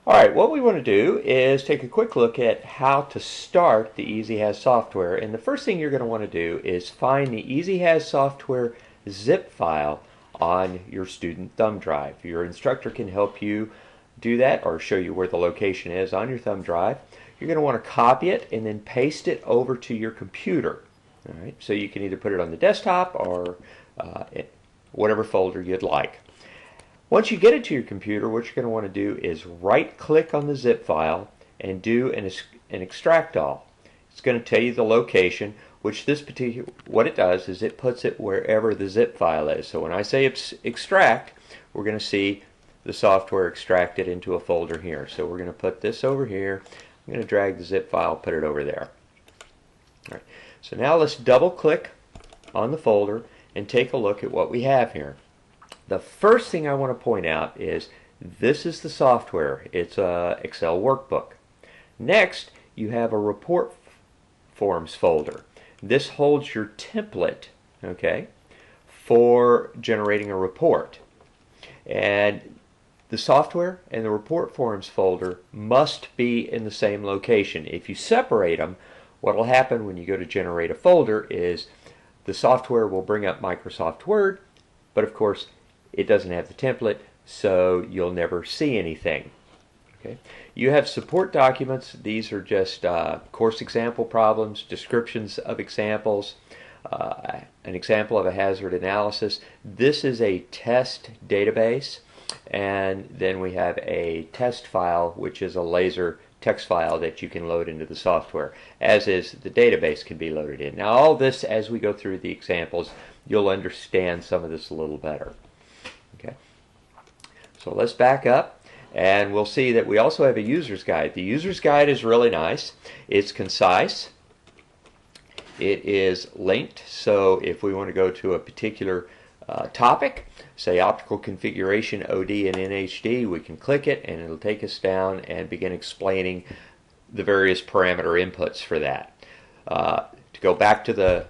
Alright, what we want to do is take a quick look at how to start the EasyHas software. And the first thing you're going to want to do is find the EasyHas software zip file on your student thumb drive. Your instructor can help you do that or show you where the location is on your thumb drive. You're going to want to copy it and then paste it over to your computer. Alright, so you can either put it on the desktop or whatever folder you'd like. Once you get it to your computer, what you're going to want to do is right-click on the zip file and do an extract all. It's going to tell you the location, which what it does is it puts it wherever the zip file is. So when I say extract, we're going to see the software extracted into a folder here. So we're going to put this over here. I'm going to drag the zip file, put it over there. All right. So now let's double-click on the folder and take a look at what we have here. The first thing I want to point out is this is the software. It's a Excel workbook. Next, you have a report forms folder. This holds your template, okay, for generating a report. And the software and the report forms folder must be in the same location. If you separate them, what will happen when you go to generate a folder is the software will bring up Microsoft Word, but of course it doesn't have the template, so you'll never see anything. Okay. You have support documents. These are just course example problems, descriptions of examples, an example of a hazard analysis. This is a test database, and then we have a test file, which is a laser text file that you can load into the software, as is the database can be loaded in. Now all this, as we go through the examples, you'll understand some of this a little better. Okay. So let's back up and we'll see that we also have a user's guide. The user's guide is really nice. It's concise. It is linked, so if we want to go to a particular topic, say optical configuration OD and NHD, we can click it and it'll take us down and begin explaining the various parameter inputs for that. To go back to the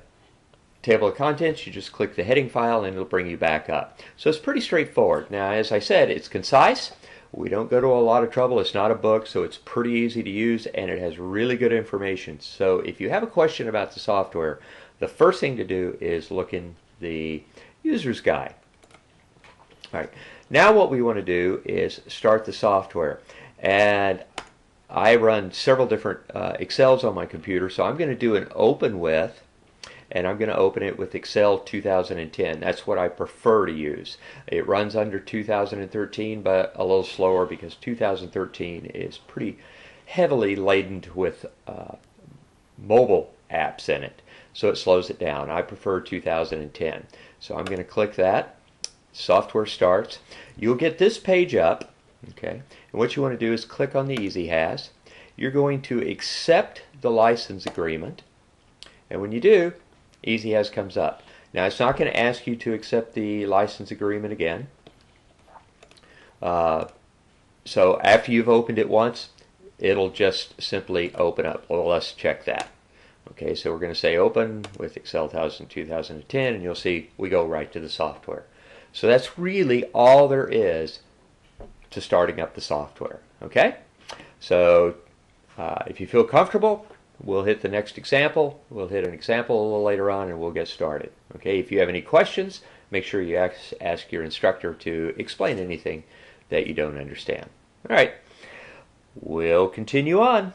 table of contents, you just click the heading file and it'll bring you back up. So it's pretty straightforward. Now, as I said, it's concise. We don't go to a lot of trouble. It's not a book, so it's pretty easy to use, and it has really good information. So if you have a question about the software, the first thing to do is look in the user's guide. All right. Now what we want to do is start the software. And I run several different Excels on my computer, so I'm going to do an open with, and I'm going to open it with Excel 2010. That's what I prefer to use. It runs under 2013, but a little slower because 2013 is pretty heavily laden with mobile apps in it, so it slows it down. I prefer 2010. So I'm going to click that. Software starts. You'll get this page up, okay? And what you want to do is click on the EasyHas. You're going to accept the license agreement, and when you do, EasyHas comes up. Now it's not going to ask you to accept the license agreement again. So after you've opened it once, it'll just simply open up. Well, let's check that. Okay, so we're going to say open with Excel 2010, and you'll see we go right to the software. So that's really all there is to starting up the software. Okay, so if you feel comfortable, we'll hit the next example. We'll hit an example a little later on and we'll get started. Okay, if you have any questions, make sure you ask your instructor to explain anything that you don't understand. All right, we'll continue on.